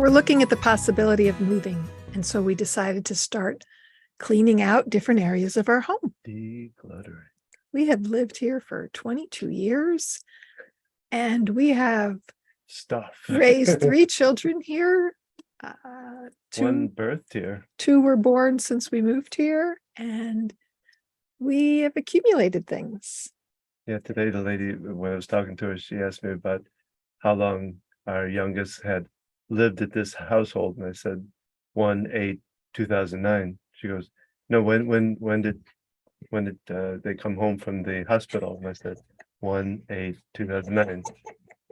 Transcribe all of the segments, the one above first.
We're looking at the possibility of moving, and so we decided to start cleaning out different areas of our home. Decluttering. We have lived here for 22 years, and we have Stuff. raised 3 children here. One birthed here. 2 were born since we moved here, and we have accumulated things. Yeah, today the lady, when I was talking to her, she asked me about how long our youngest had lived at this household, and I said 1/8/2009. She goes, no, when did they come home from the hospital? And I said 1/8/2009.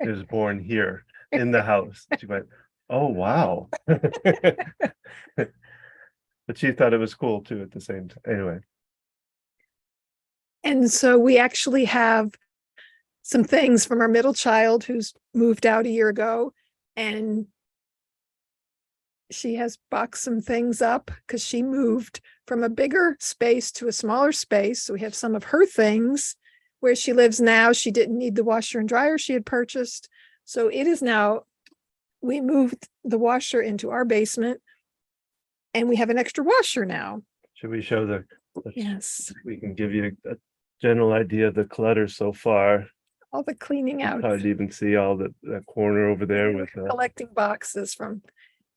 He was born here in the house. She went, oh wow. But she thought it was cool too at the same time. Anyway. And so we actually have some things from our middle child who's moved out a year ago, and she has boxed some things up because she moved from a bigger space to a smaller space. So we have some of her things. Where she lives now, she didn't need the washer and dryer she had purchased. So it is now, we moved the washer into our basement, and we have an extra washer now. Should we show Yes. We can give you a general idea of the clutter so far. All the cleaning out. Hard to even see all that corner over there with collecting boxes from,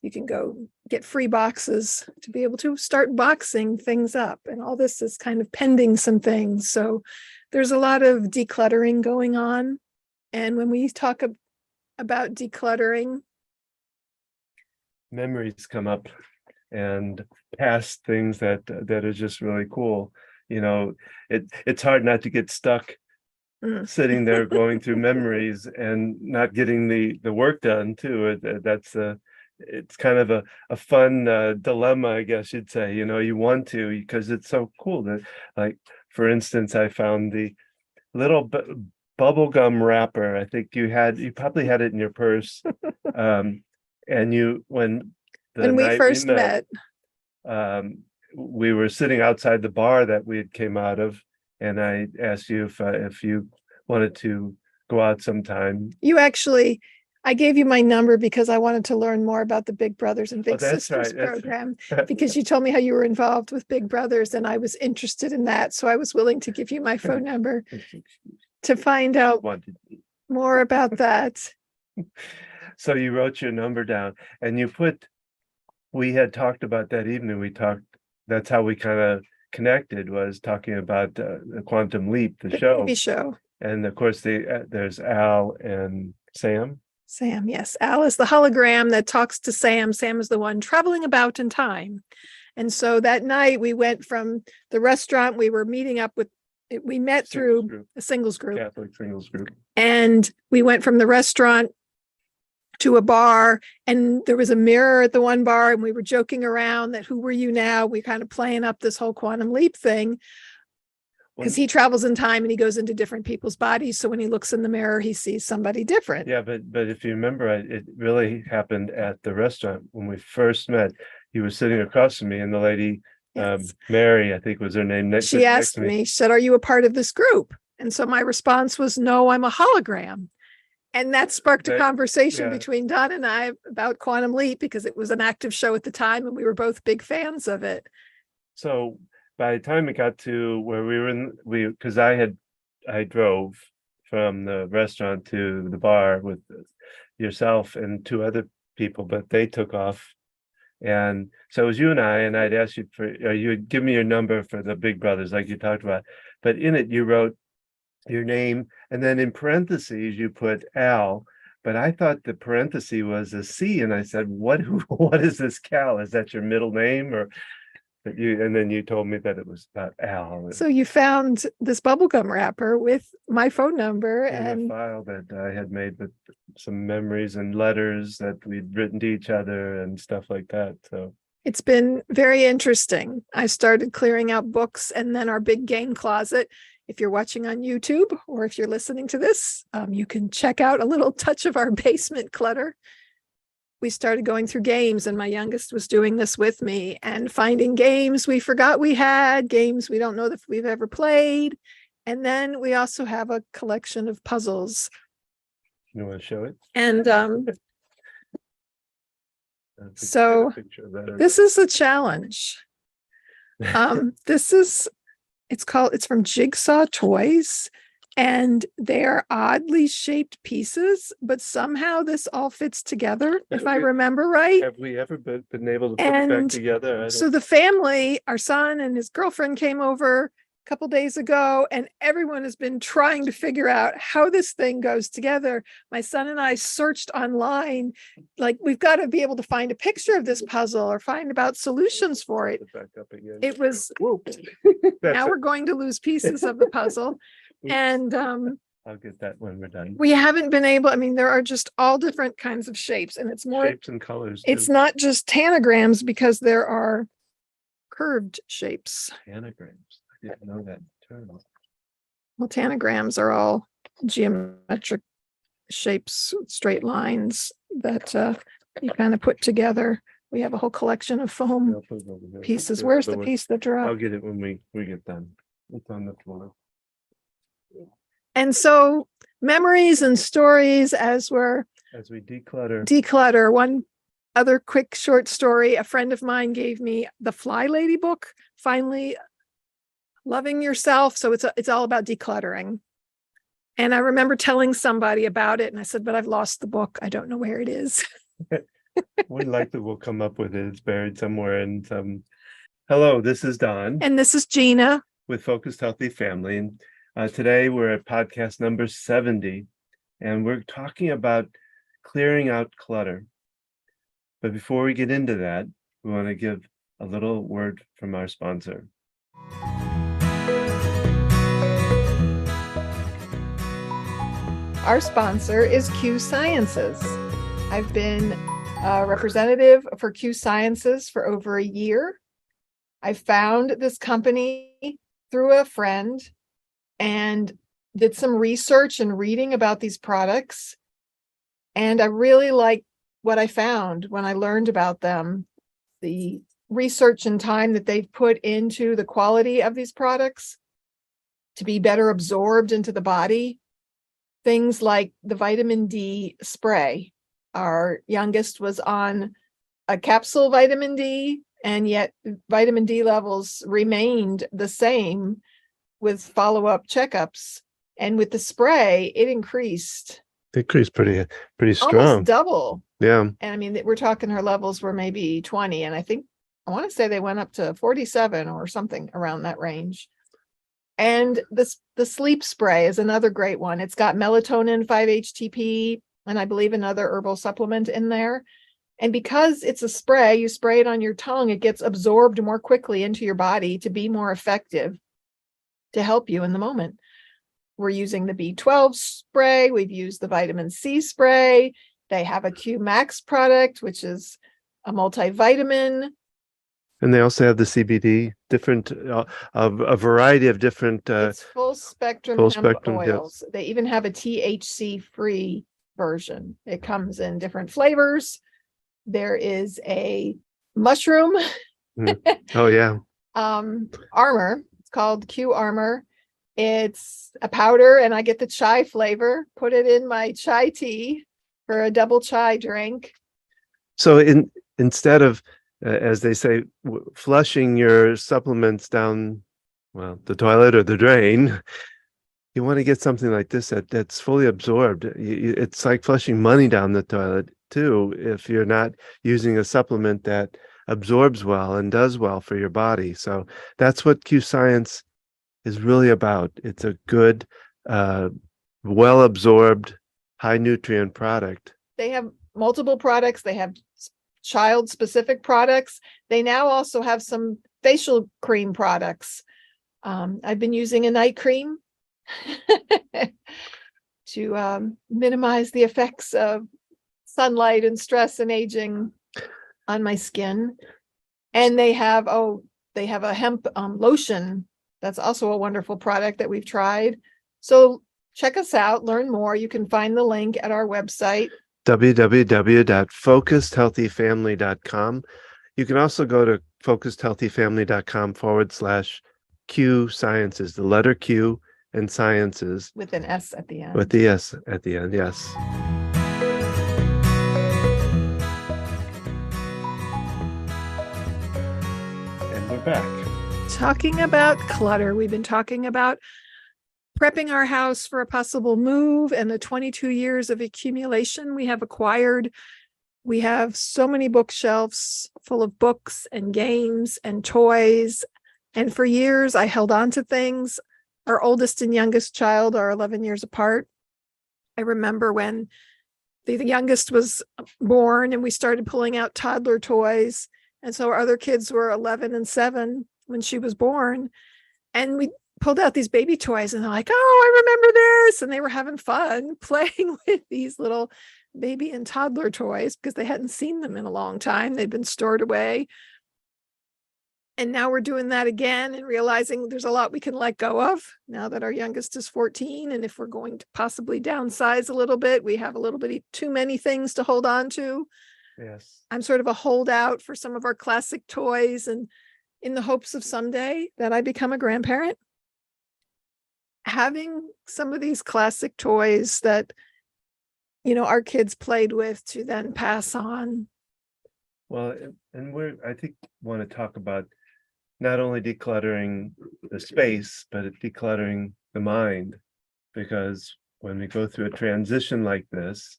you can go get free boxes to be able to start boxing things up. And all this is kind of pending some things. So there's a lot of decluttering going on. And when we talk about decluttering, memories come up and past things that are just really cool. You know, it's hard not to get stuck sitting there going through memories and not getting the work done too. It's kind of a fun dilemma, I guess you'd say. You know, you want to, because it's so cool that, like, for instance, I found the little bubble gum wrapper. I think you probably had it in your purse. And when we first met, we were sitting outside the bar that we had came out of, and I asked you if you wanted to go out sometime. I gave you my number because I wanted to learn more about the Big Brothers and Big Sisters program, because you told me how you were involved with Big Brothers, and I was interested in that. So I was willing to give you my phone number to find out more about that. So you wrote your number down, and we had talked about that evening. That's how we kind of connected, was talking about the Quantum Leap, the show. TV show. And of course, there's Al and Sam. Sam, yes. Al is the hologram that talks to Sam. Sam is the one traveling about in time. And so that night we went from the restaurant, we were meeting up with, we met through a singles group. Catholic singles group. And we went from the restaurant to a bar, and there was a mirror at the one bar, and we were joking around that, who were you now? We kind of playing up this whole quantum leap thing, because he travels in time and he goes into different people's bodies. So when he looks in the mirror, he sees somebody different. Yeah, but if you remember, it really happened at the restaurant when we first met. He was sitting across from me, and the lady, yes. Mary, I think was her name. She asked me, she said, "Are you a part of this group?" And so my response was, "No, I'm a hologram." And that sparked a conversation between Don and I about Quantum Leap, because it was an active show at the time and we were both big fans of it. So by the time it got to where we were because I drove from the restaurant to the bar with yourself and 2 other people, but they took off. And so it was you and I'd asked you you would give me your number for the Big Brothers, like you talked about. But in it, you wrote your name, and then in parentheses you put Al, but I thought the parenthesis was a C, and I said, what is this Cal? Is that your middle name? Or that and then you told me that it was about Al. So you found this bubblegum wrapper with my phone number and a file that I had made with some memories and letters that we'd written to each other and stuff like that. So it's been very interesting. I started clearing out books, and then our big game closet. If you're watching on YouTube, or if you're listening to this, you can check out a little touch of our basement clutter. We started going through games, and my youngest was doing this with me, and finding games we forgot we had, games we don't know if we've ever played. And then we also have a collection of puzzles. You want to show it? And So this is a challenge. It's from Jigsaw Toys, and they're oddly shaped pieces, but somehow this all fits together, if I remember right. Have we ever been able to put it back together? So the family, our son and his girlfriend, came over a couple days ago, and everyone has been trying to figure out how this thing goes together. My son and I searched online, like, we've got to be able to find a picture of this puzzle or find about solutions for it. It was, now we're going to lose pieces of the puzzle. And I'll get that when we're done. we haven't been able, I mean, there are just all different kinds of shapes, and it's more Shapes and colors. It's not just tanagrams, because there are curved shapes. Tanagrams. I didn't know that term. Well, tanagrams are all geometric shapes, straight lines that you kind of put together. We have a whole collection of foam pieces. Where's the piece that I'll dropped? get it when we get done. It's on the floor. And so memories and stories as we declutter. One other quick short story. A friend of mine gave me the Fly Lady book, Finally Loving Yourself. So it's all about decluttering. And I remember telling somebody about it, and I said, but I've lost the book. I don't know where it is. We likely will come up with it. It's buried somewhere in some. Hello, this is Don. And this is Gina. With Focused Healthy Family. And today we're at podcast number 70, and we're talking about clearing out clutter. But before we get into that, we want to give a little word from our sponsor. Our sponsor is Q Sciences. I've been a representative for Q Sciences for over a year. I found this company through a friend and did some research and reading about these products. And I really liked what I found when I learned about them. The research and time that they've put into the quality of these products to be better absorbed into the body. Things like the vitamin D spray. Our youngest was on a capsule vitamin D, and yet vitamin D levels remained the same with follow-up checkups. And with the spray, it increased. Pretty strong. Almost double. Yeah. And I mean, we're talking her levels were maybe 20. And I want to say they went up to 47 or something around that range. And the sleep spray is another great one. It's got melatonin, 5-HTP, and I believe another herbal supplement in there. And because it's a spray, you spray it on your tongue, it gets absorbed more quickly into your body to be more effective to help you in the moment. We're using the B12 spray. We've used the vitamin C spray. They have a Q Max product, which is a multivitamin. And they also have the CBD, different, a variety of different. It's full spectrum hemp oils. Yes. They even have a THC-free version. It comes in different flavors. There is a mushroom. Oh, yeah. Armor. It's called Q Armor. It's a powder, and I get the chai flavor. Put it in my chai tea for a double chai drink. So instead of as they say, flushing your supplements down, well, the toilet or the drain, you want to get something like this that's fully absorbed. It's like flushing money down the toilet too, if you're not using a supplement that absorbs well and does well for your body. So that's what Q Science is really about. It's a good, well absorbed, high nutrient product. They have multiple products. They have child specific products. They now also have some facial cream products. I've been using a night cream to minimize the effects of sunlight and stress and aging on my skin. And they have a hemp lotion. That's also a wonderful product that we've tried. So check us out, learn more. You can find the link at our website, www.focusedhealthyfamily.com. You can also go to focusedhealthyfamily.com/Q Sciences, the letter Q and Sciences. With an S at the end. With the S at the end, yes. we're back. Talking about clutter. We've been talking about prepping our house for a possible move and the 22 years of accumulation we have acquired. We have so many bookshelves full of books and games and toys. And for years, I held on to things. Our oldest and youngest child are 11 years apart. I remember when the youngest was born and we started pulling out toddler toys. And so our other kids were 11 and 7 when she was born. And we pulled out these baby toys and they're like, oh, I remember this. And they were having fun playing with these little baby and toddler toys because they hadn't seen them in a long time. They'd been stored away. And now we're doing that again and realizing there's a lot we can let go of now that our youngest is 14. And if we're going to possibly downsize a little bit, we have a little bit too many things to hold on to. Yes. I'm sort of a holdout for some of our classic toys and in the hopes of someday that I become a grandparent. Having some of these classic toys that, our kids played with to then pass on. Well, and I think, want to talk about not only decluttering the space, but decluttering the mind, because when we go through a transition like this,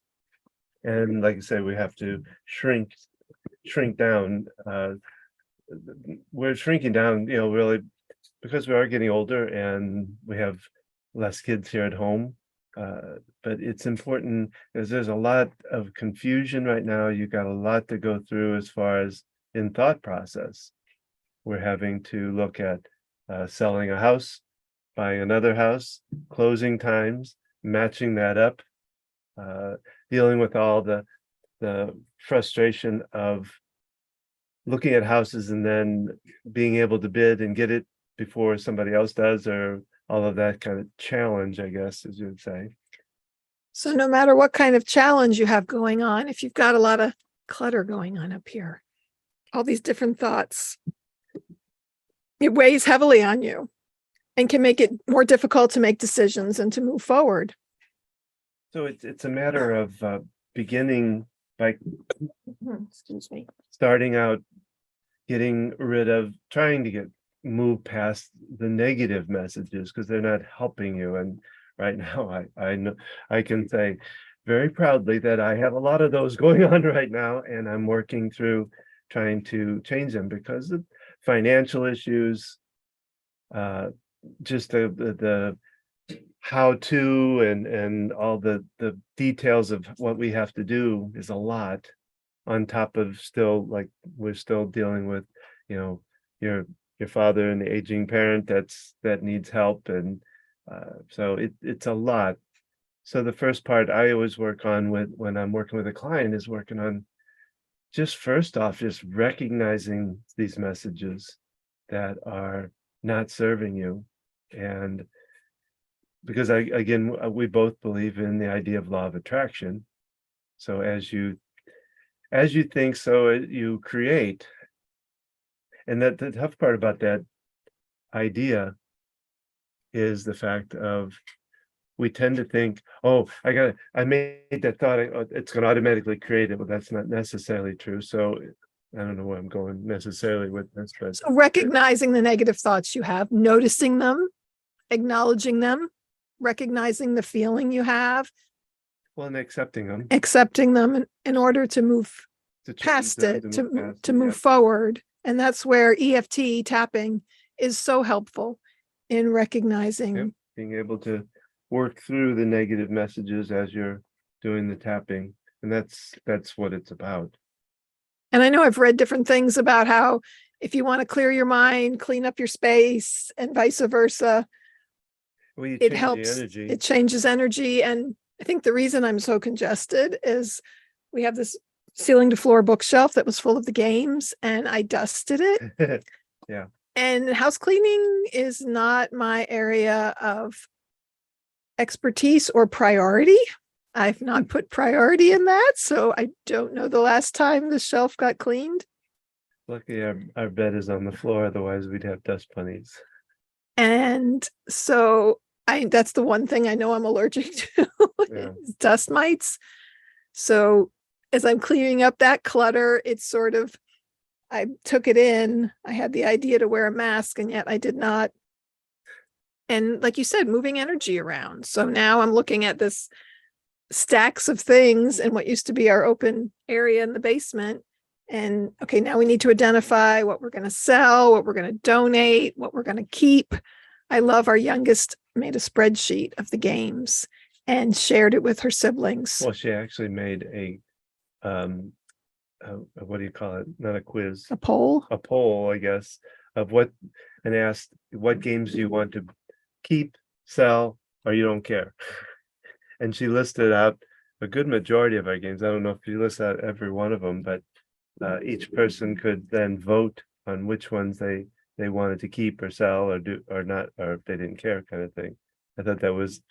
and like I said, we have to shrink down. We're shrinking down, really, because we are getting older and we have less kids here at home. But it's important because there's a lot of confusion right now. You got a lot to go through as far as in thought process. We're having to look at selling a house, buying another house, closing times, matching that up, dealing with all the frustration of looking at houses and then being able to bid and get it before somebody else does, or all of that kind of challenge, I guess, as you would say. So no matter what kind of challenge you have going on, if you've got a lot of clutter going on up here, all these different thoughts, it weighs heavily on you and can make it more difficult to make decisions and to move forward. So it's a matter of beginning by excuse me, starting out, getting rid of, trying to move past the negative messages because they're not helping you. And right now, I know I can say very proudly that I have a lot of those going on right now, and I'm working through trying to change them because of financial issues, just the how to and all the details of what we have to do is a lot, on top of still, like, we're still dealing with, your father and the aging parent that needs help, and so it's a lot. So the first part I always work on when I'm working with a client is working on just first off, just recognizing these messages that are not serving you. And because we both believe in the idea of law of attraction. So as you think, so you create. And that the tough part about that idea is the fact of we tend to think, oh, I made that thought, it's going to automatically create it, but that's not necessarily true. So I don't know where I'm going necessarily with this, but so recognizing the negative thoughts you have, noticing them, acknowledging them, recognizing the feeling you have, well, and accepting them in order to move past it, to move forward. And that's where EFT tapping is so helpful in recognizing. Being able to work through the negative messages as you're doing the tapping. And that's what it's about. And I know I've read different things about how if you want to clear your mind, clean up your space, and vice versa, it helps. It changes energy. And I think the reason I'm so congested is we have this ceiling to floor bookshelf that was full of the games, and I dusted it. Yeah. And house cleaning is not my area of expertise or priority. I've not put priority in that, so I don't know the last time the shelf got cleaned. Luckily, our bed is on the floor, otherwise we'd have dust bunnies. And so that's the one thing I know I'm allergic to, is dust mites. So as I'm cleaning up that clutter, it's sort of I took it in. I had the idea to wear a mask, and yet I did not. And like you said, moving energy around. So now I'm looking at this stacks of things in what used to be our open area in the basement. And okay, now we need to identify what we're going to sell, what we're going to donate, what we're going to keep. I love our youngest made a spreadsheet of the games and shared it with her siblings. Well, she actually made what do you call it? Not a quiz, A poll. a poll, I guess, of what, and asked what games do you want to keep, sell, or you don't care. And she listed out a good majority of our games. I don't know if you list out every one of them, but each person could then vote on which ones they wanted to keep or sell or do or not, or if they didn't care, kind of thing. I thought that was,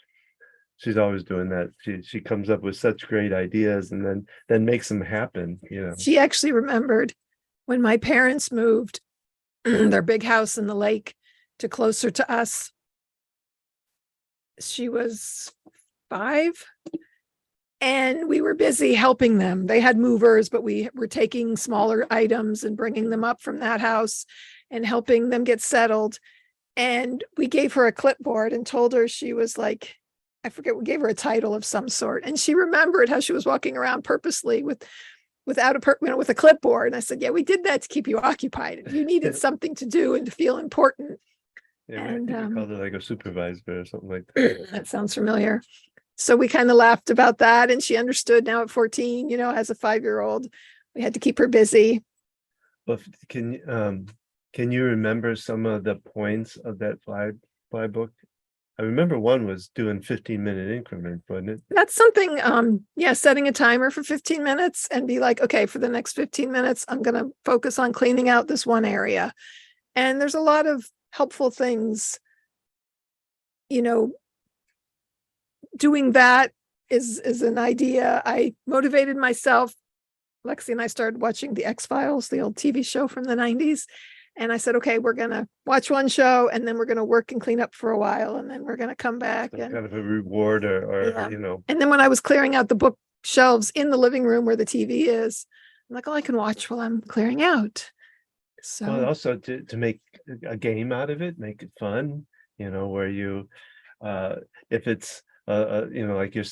she's always doing that. She comes up with such great ideas and then makes them happen, you know. She actually remembered when my parents moved their big house in the lake to closer to us. She was 5, and we were busy helping them. They had movers, but we were taking smaller items and bringing them up from that house and helping them get settled. And we gave her a clipboard and told her she was like, I forget, we gave her a title of some sort. And she remembered how she was walking around purposely without with a clipboard. And I said, yeah, we did that to keep you occupied. You needed something to do and to feel important. Yeah, and we called it like a supervisor or something like that. That sounds familiar. So we kind of laughed about that, and she understood now at 14, as a 5-year-old, we had to keep her busy. Well, can you remember some of the points of that fly book? I remember one was doing 15-minute increments, wasn't it? That's something, setting a timer for 15 minutes and be like, okay, for the next 15 minutes, I'm going to focus on cleaning out this one area. And there's a lot of helpful things, doing that is an idea. I motivated myself. Lexi and I started watching the X-Files, the old TV show from the 90s. And I said, okay, we're going to watch one show and then we're going to work and clean up for a while. And then we're going to come back. Some and kind of a reward or yeah. And then when I was clearing out the bookshelves in the living room where the TV is, I'm like, oh, I can watch while I'm clearing out. So well, also to make a game out of it, make it fun, where you, if it's, like you're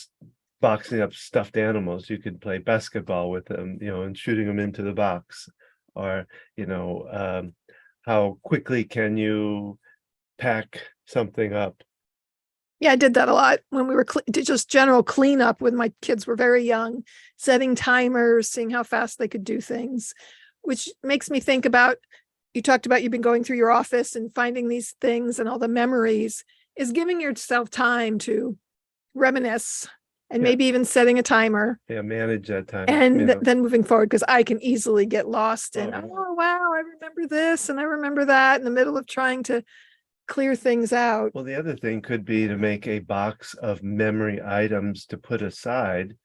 boxing up stuffed animals, you could play basketball with them, and shooting them into the box, or, how quickly can you pack something up? Yeah, I did that a lot when we were just general cleanup when my kids were very young, setting timers, seeing how fast they could do things, which makes me think about, you talked about you've been going through your office and finding these things and all the memories, is giving yourself time to reminisce and maybe even setting a timer. Yeah, manage that time. And then moving forward, because I can easily get lost in, oh, wow, I remember this and I remember that in the middle of trying to clear things out. Well, the other thing could be to make a box of memory items to put aside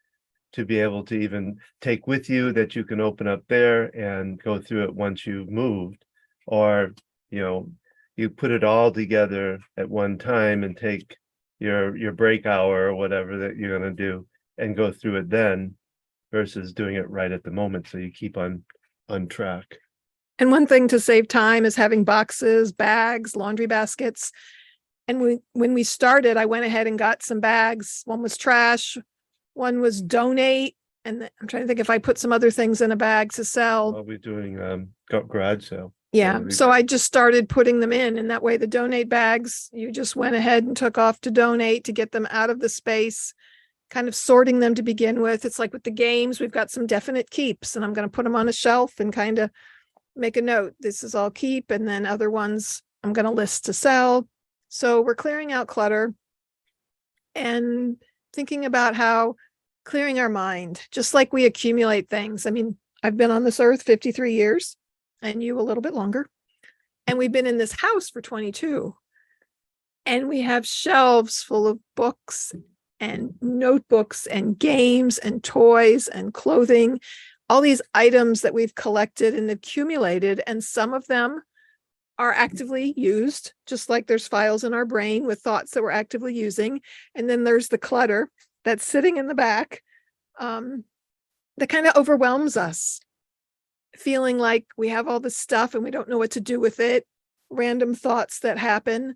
to be able to even take with you, that you can open up there and go through it once you've moved, or you put it all together at one time and take your break hour or whatever that you're going to do and go through it then, versus doing it right at the moment, so you keep on track. And one thing to save time is having boxes, bags, laundry baskets. And when we started, I went ahead and got some bags. One was trash, one was donate, and I'm trying to think if I put some other things in a bag to sell. I'll be doing garage sale. Yeah, so I just started putting them in, and that way the donate bags, you just went ahead and took off to donate to get them out of the space, kind of sorting them to begin with. It's like with the games, we've got some definite keeps, and I'm going to put them on a shelf and kind of make a note. This is all keep, and then other ones I'm going to list to sell. So we're clearing out clutter and thinking about how clearing our mind, just like we accumulate things. I mean, I've been on this earth 53 years. And you a little bit longer. And we've been in this house for 22. And we have shelves full of books and notebooks and games and toys and clothing, all these items that we've collected and accumulated. And some of them are actively used, just like there's files in our brain with thoughts that we're actively using. And then there's the clutter that's sitting in the back that kind of overwhelms us. feeling like we have all this stuff and we don't know what to do with it, random thoughts that happen.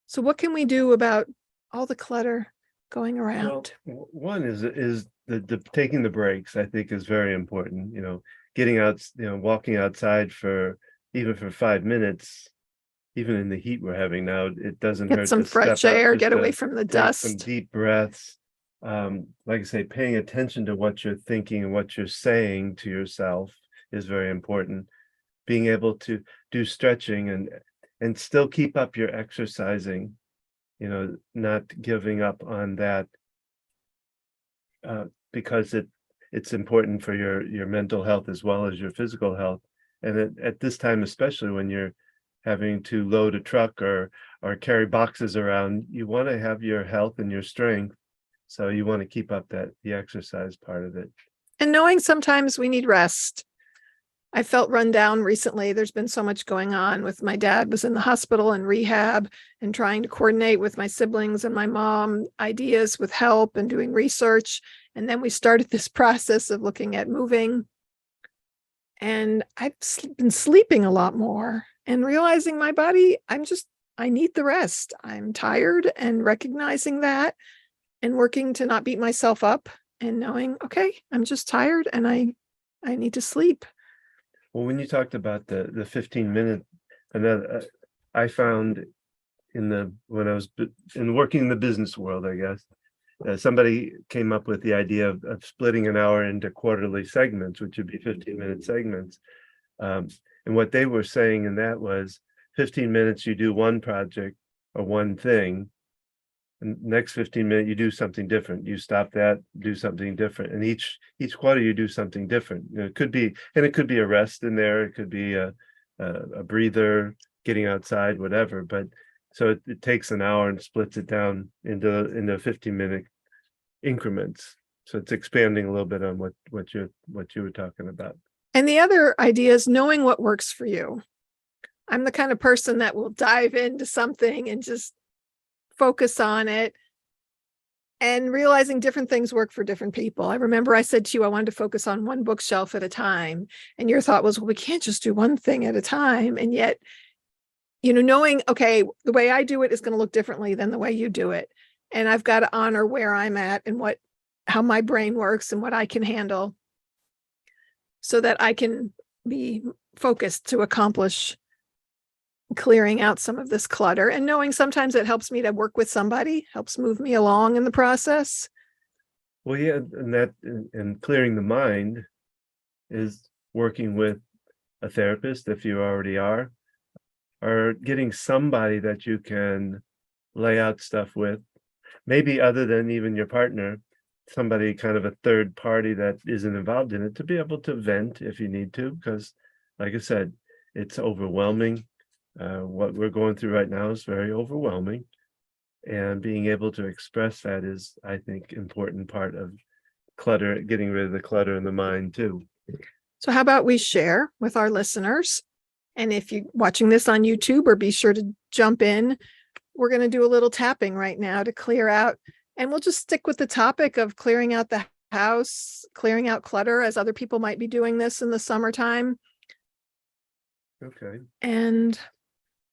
So what can we do about all the clutter going Well, around? one is the taking the breaks, I think, is very important. Getting out, walking outside for even for 5 minutes, even in the heat we're having now, it doesn't Get hurt some to step fresh out, air, just get away to from the take some dust. deep breaths. Like I say, paying attention to what you're thinking and what you're saying to yourself is very important. Being able to do stretching and still keep up your exercising, not giving up on that, because it's important for your mental health as well as your physical health. And at this time, especially when you're having to load a truck or carry boxes around, you want to have your health and your strength. So you want to keep up the exercise part of it. And knowing sometimes we need rest. I felt run down recently. There's been so much going on with my dad was in the hospital and rehab and trying to coordinate with my siblings and my mom ideas with help and doing research. And then we started this process of looking at moving. And I've been sleeping a lot more and realizing my body, I need the rest. I'm tired and recognizing that and working to not beat myself up and knowing, okay, I'm just tired and I need to sleep. Well, when you talked about the 15-minute, another, I found when I was in working in the business world, I guess, somebody came up with the idea of splitting an hour into quarterly segments, which would be 15-minute segments. And what they were saying in that was 15 minutes, you do one project or one thing. And next 15 minutes, you do something different. You stop that, do something different. And each quarter, you do something different. It could be a rest in there. It could be a breather, getting outside, whatever. But so it takes an hour and splits it down into 15-minute increments. So it's expanding a little bit on what you were talking about. And the other idea is knowing what works for you. I'm the kind of person that will dive into something and just focus on it and realizing different things work for different people. I remember I said to you, I wanted to focus on one bookshelf at a time. And your thought was, well, we can't just do one thing at a time. And yet, knowing, okay, the way I do it is going to look differently than the way you do it. And I've got to honor where I'm at and how my brain works and what I can handle so that I can be focused to accomplish clearing out some of this clutter, and knowing sometimes it helps me to work with somebody, helps move me along in the process. Well, yeah, and clearing the mind is working with a therapist if you already are, or getting somebody that you can lay out stuff with, maybe other than even your partner, somebody kind of a third party that isn't involved in it, to be able to vent if you need to, because like I said, it's overwhelming. What we're going through right now is very overwhelming, and being able to express that is, I think, important part of clutter, getting rid of the clutter in the mind too. So how about we share with our listeners? And if you're watching this on YouTube, or be sure to jump in. We're going to do a little tapping right now to clear out, and we'll just stick with the topic of clearing out the house, clearing out clutter, as other people might be doing this in the summertime. Okay. And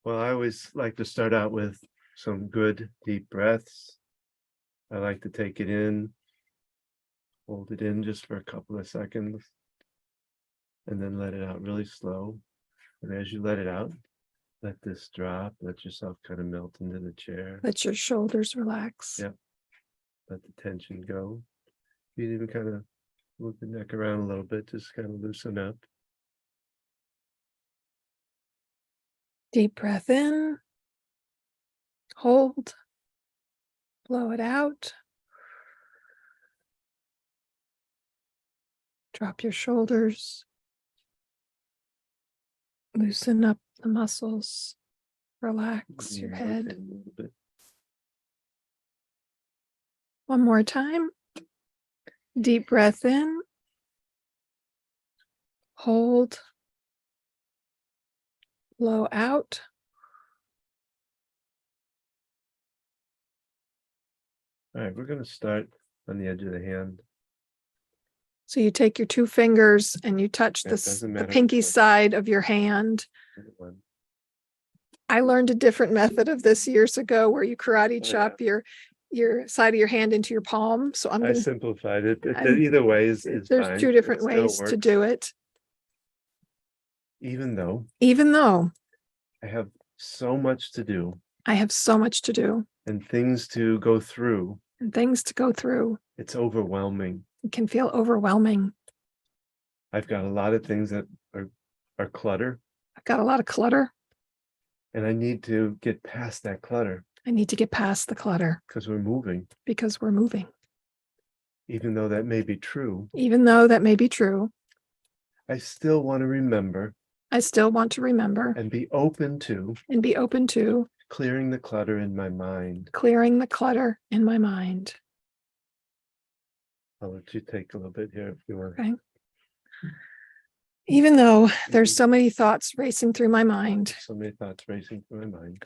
well, I always like to start out with some good deep breaths. I like to take it in, hold it in just for a couple of seconds, and then let it out really slow. And as you let it out, let this drop, let yourself kind of melt into the chair. let your shoulders relax. Yep. Let the tension go. You can even kind of move the neck around a little bit, just kind of loosen up. Deep breath in, hold, blow it out. Drop your shoulders, loosen up the muscles, relax your head. A little bit. One more time. Deep breath in, hold, blow out. All right, we're going to start on the edge of the hand. So you take your two fingers and you touch That the doesn't matter pinky which one. side of your hand. One. I learned a different method of this years ago where you karate Oh, chop your side of your hand into your palm. So I'm I going to, simplified it. I'm- Either way is there's fine. two different It still ways to works, do it. even though I I have so much to do have so much to do and things to go through. and things to go through. It's overwhelming. It can feel overwhelming. I've got a lot of things that are clutter, I've got a lot of clutter. and I need to get past that clutter I need to get past the clutter because we're moving. because we're moving. Even though that may be true, Even though that may be true, I still want to remember I still want to remember and be open to and be open to clearing the clutter in my mind. clearing the clutter in my mind. I'll let you take a little bit here if you want. Okay. Even though there's so many thoughts racing through my mind, So many thoughts racing through my mind.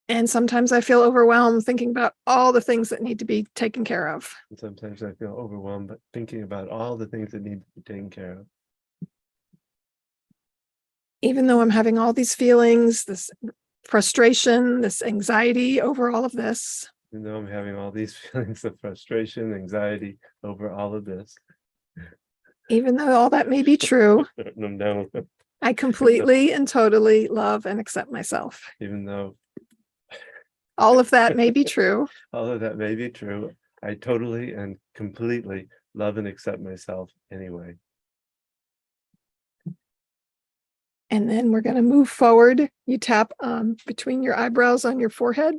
and sometimes I feel overwhelmed thinking about all the things that need to be taken care of. And sometimes I feel overwhelmed, but thinking about all the things that need to be taken care of. Even though I'm having all these feelings, this frustration, this anxiety over all of this, Even though I'm having all these feelings of frustration, anxiety over all of this. even though all that may be true, No, I completely and totally love and accept myself. even though All of that may be true. all of that may be true, I totally and completely love and accept myself anyway. And then we're going to move forward. You tap between your eyebrows on your forehead.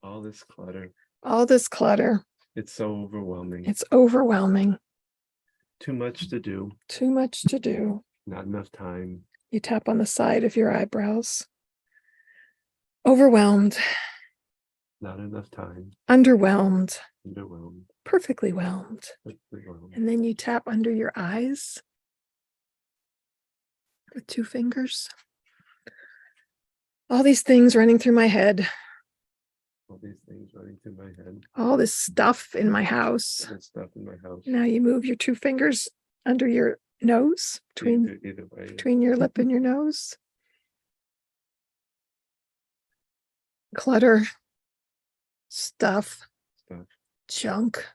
All this clutter, All this clutter. it's so overwhelming. It's overwhelming. Too much to do, Too much to do. not enough time. You tap on the side of your eyebrows. Overwhelmed. Not enough time. Underwhelmed. Underwhelmed. Perfectly whelmed. Overwhelmed. And then you tap under your eyes with two fingers. All these things running through my head. All these things running through my head. All this stuff in my house. All this stuff in my house. Now you move your two fingers under your nose, Either way. between your lip and your nose. Clutter, stuff, junk,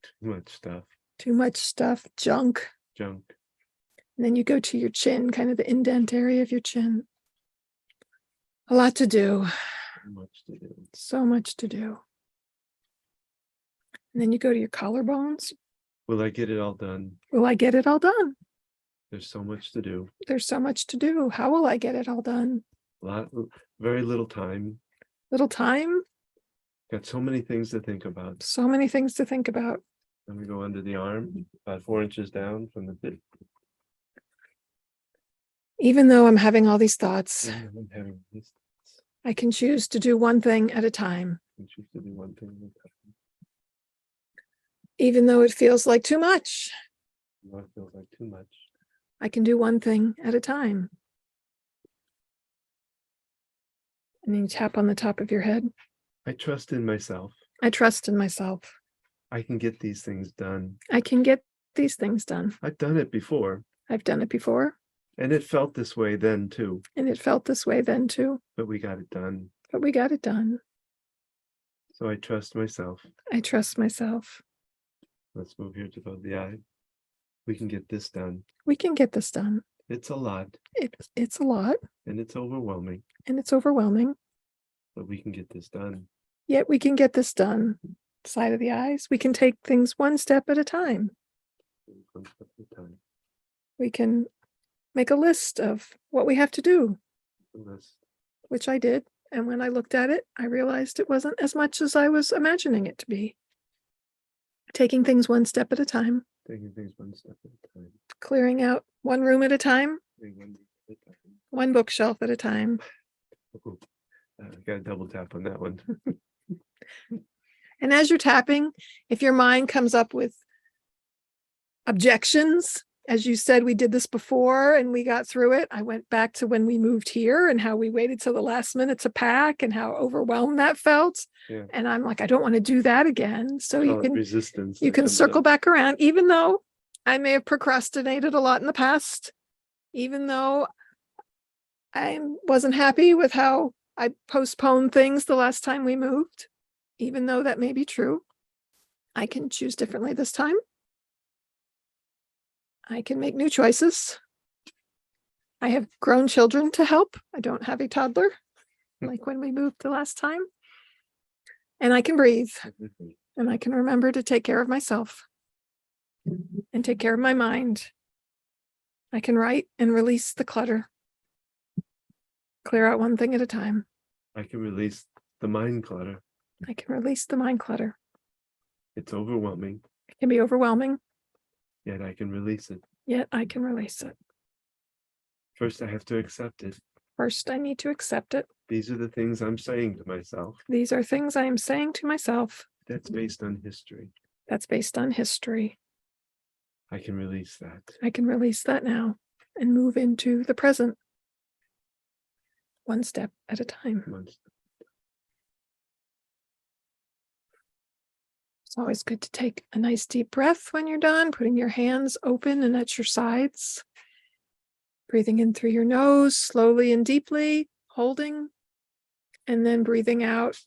Too much stuff. too much stuff, junk. Junk. And then you go to your chin, kind of the indent area of your chin. A lot to do. Too much to do. So much to do. And then you go to your collarbones. Will I get it all done? Will I get it all done? There's so much to do. There's so much to do. How will I get it all done? Very little time. Little time, Got so many things to think about. so many things to think about. Let me go under the arm, about 4 inches down from the tip. Even though I'm having all these thoughts, I'm having these thoughts. I can choose to do one thing at a time. I choose to do one thing at a time. Even though it feels like too much, Now it feels like too much. I can do one thing at a time. And then you tap on the top of your head. I trust in myself. I trust in myself. I can get these things done. I can get these things done. I've done it before. I've done it before. And it felt this way then too. And it felt this way then too. But we got it done. But we got it done. So I trust myself. I trust myself. Let's move here to above the eye. We can get this done. We can get this done. It's a lot. It's a lot. And it's overwhelming. And it's overwhelming. But we can get this done. Yet we can get this done. Side of the eyes. We can take things one step at a time. One step at a time. We can make a list of what we have to do, which I did. And when I looked at it, I realized it wasn't as much as I was imagining it to be. Taking things one step at a time. Taking things one step at a time. Clearing out one room at a time. One bookshelf at a time. I got a double tap on that one. And as you're tapping, if your mind comes up with objections, as you said, we did this before and we got through it. I went back to when we moved here and how we waited till the last minute to pack and how overwhelmed that felt. Yeah. And I'm like, I don't want to do that again. So you can resistance. circle back around, even though I may have procrastinated a lot in the past, even though I wasn't happy with how I postponed things the last time we moved, even though that may be true. I can choose differently this time. I can make new choices. I have grown children to help. I don't have a toddler like when we moved the last time. And I can breathe, and I can remember to take care of myself and take care of my mind. I can write and release the clutter. Clear out one thing at a time. I can release the mind clutter. I can release the mind clutter. It's overwhelming, It can be overwhelming, yet I can release it. yet I can release it. First, I have to accept it. First, I need to accept it. These are the things I'm saying to myself. These are things I am saying to myself. That's based on history. That's based on history. I can release that. I can release that now and move into the present, one step at a time. It's always good to take a nice deep breath when you're done, putting your hands open and at your sides. Breathing in through your nose, slowly and deeply, holding, and then breathing out.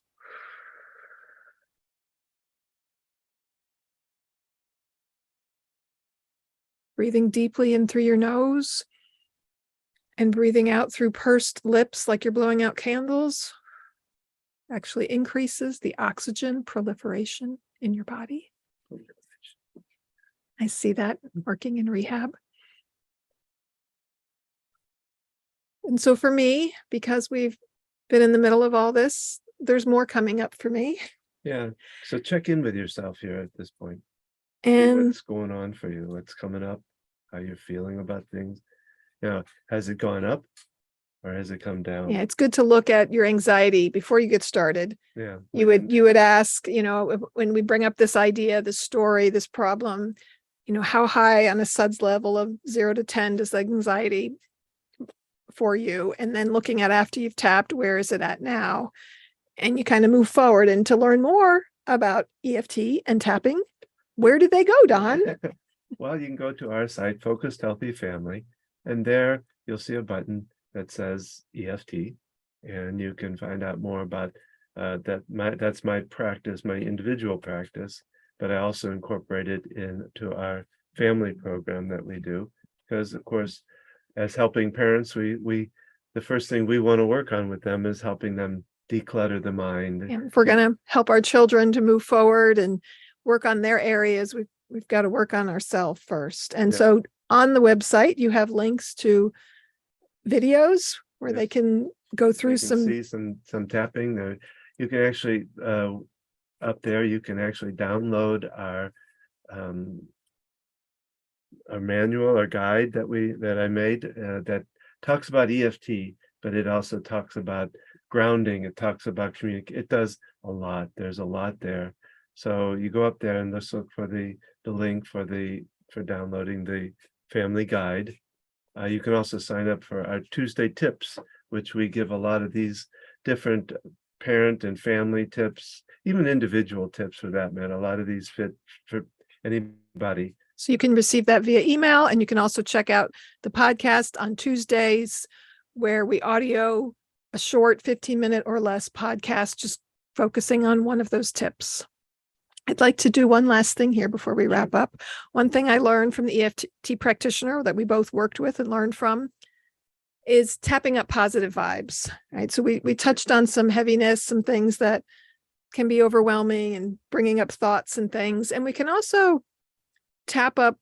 Breathing deeply in through your nose and breathing out through pursed lips like you're blowing out candles actually increases the oxygen proliferation in your body. I see that working in rehab. And so for me, because we've been in the middle of all this, there's more coming up for me. Yeah. So check in with yourself here at this point. And what's going on for you? What's coming up? How you're feeling about things? Has it gone up or has it come down? yeah, it's good to look at your anxiety before you get started. Yeah. You would ask, when we bring up this idea, this story, this problem, how high on a SUDS level of 0 to 10 does anxiety for you? And then looking at after you've tapped, where is it at now? And you kind of move forward. And to learn more about EFT and tapping, where did they go, Don? Well, you can go to our site, Focused Healthy Family, and there you'll see a button that says EFT, and you can find out more about that. That's my practice, my individual practice, but I also incorporate it into our family program that we do, because of course, as helping parents, the first thing we want to work on with them is helping them declutter the mind. Yeah, if we're going to help our children to move forward and work on their areas, we've got to work on ourselves first. And so on the website, you have links to videos where they can go through see some tapping there. You can actually up there, you can actually download our manual or guide that I made that talks about EFT, but it also talks about grounding. It talks about communication. It does a lot. There's a lot there. So you go up there and let's look for the link for downloading the family guide. You can also sign up for our Tuesday tips, which we give a lot of these different parent and family tips, even individual tips for that matter. A lot of these fit for anybody. So you can receive that via email, and you can also check out the podcast on Tuesdays, where we audio a short 15-minute or less podcast, just focusing on one of those tips. I'd like to do one last thing here before we wrap up. One thing I learned from the EFT practitioner that we both worked with and learned from is tapping up positive vibes, right? So we touched on some heaviness, some things that can be overwhelming and bringing up thoughts and things. And we can also tap up,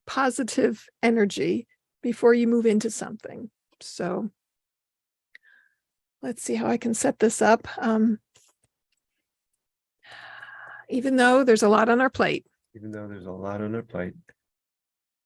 positive energy before you move into something. So let's see how I can set this up. Even though there's a lot on our plate,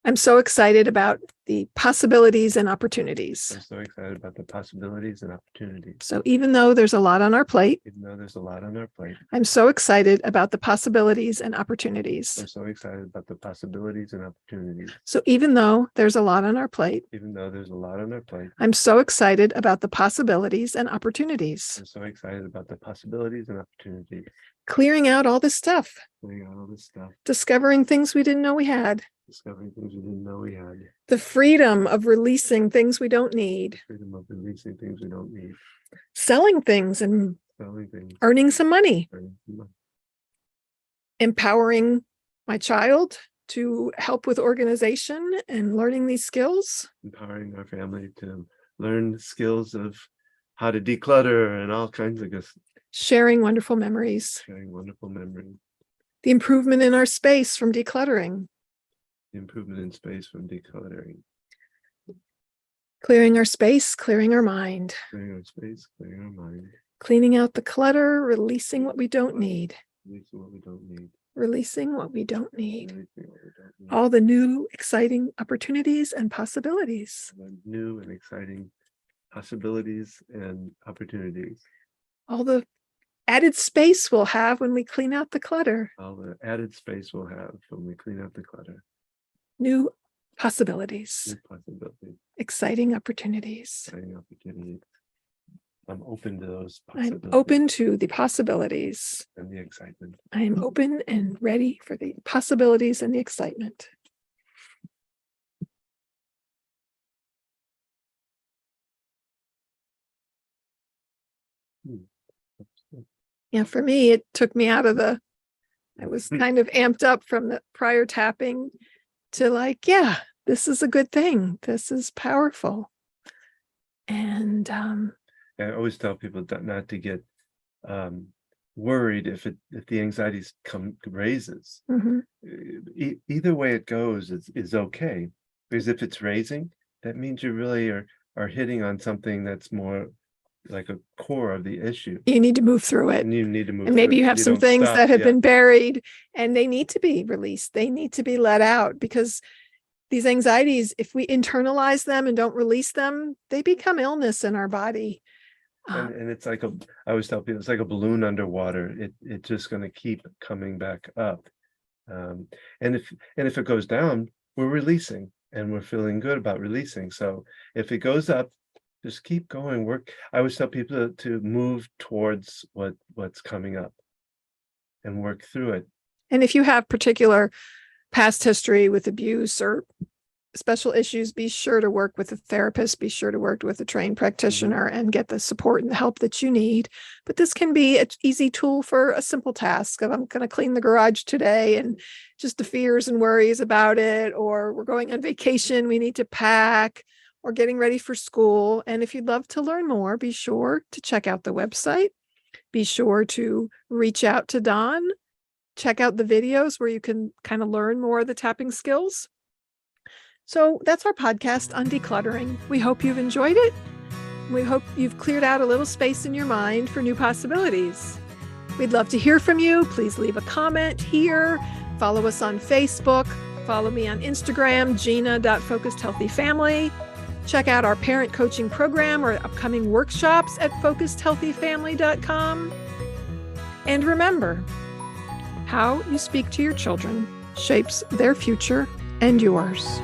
I'm so excited about the possibilities and opportunities. I'm so excited about the possibilities and opportunities. So even though there's a lot on our plate, Even though there's a lot on our plate, I'm so excited about the possibilities and opportunities. I'm so excited about the possibilities and opportunities. So even though there's a lot on our plate, Even though there's a lot on our plate, I'm so excited about the possibilities and opportunities. I'm so excited about the possibilities and opportunities. Clearing out all this stuff, Doing all this stuff, discovering things we didn't know we had, discovering things we didn't know we had, the freedom of releasing things we don't need, freedom of releasing things we don't need, selling things and selling things, earning some money, earning some money, empowering my child to help with organization and learning these skills, empowering our family to learn the skills of how to declutter and all kinds of good, sharing wonderful memories, sharing wonderful memories, the improvement in our space from decluttering, the improvement in space from decluttering, clearing our space, clearing our mind, clearing our space, clearing our mind, cleaning out the clutter, releasing what we don't need, releasing what we don't need, releasing what we don't need, releasing what we don't need. all the new exciting opportunities and possibilities, The new and exciting possibilities and opportunities, all the added space we'll have when we clean out the clutter, all the added space we'll have when we clean out the clutter, new possibilities, new possibilities, exciting opportunities. exciting opportunities. I'm open to those I'm possibilities open to the possibilities. and the excitement. I am open and ready for the possibilities and the excitement. Yeah, for me, it took me out of I was kind of amped up from the prior tapping to like, yeah, this is a good thing. This is powerful. And I always tell people not to get worried if the anxieties raises. mhm. Either way it goes is okay, because if it's raising, that means you really are hitting on something that's more like a core of the issue, You need to move through it. and you need to move And maybe through you it. have some don't things stop. that have Yeah. been buried and they need to be released. They need to be let out, because these anxieties, if we internalize them and don't release them, they become illness in our body. And it's like I always tell people, it's like a balloon underwater. It's just going to keep coming back up. And if it goes down, we're releasing and we're feeling good about releasing. So if it goes up, just keep going. I always tell people to move towards what's coming up and work through it. And if you have particular past history with abuse or special issues, be sure to work with a therapist, be sure to work with a trained practitioner and get the support and the help that you need. But this can be an easy tool for a simple task of, I'm going to clean the garage today, and just the fears and worries about it, or we're going on vacation, we need to pack, or getting ready for school. And if you'd love to learn more, be sure to check out the website. Be sure to reach out to Don. Check out the videos where you can kind of learn more of the tapping skills. So that's our podcast on decluttering. We hope you've enjoyed it. We hope you've cleared out a little space in your mind for new possibilities. We'd love to hear from you. Please leave a comment here. Follow us on Facebook. Follow me on Instagram, gina.focusedhealthyfamily. Check out our parent coaching program or upcoming workshops at focusedhealthyfamily.com. And remember, how you speak to your children shapes their future and yours.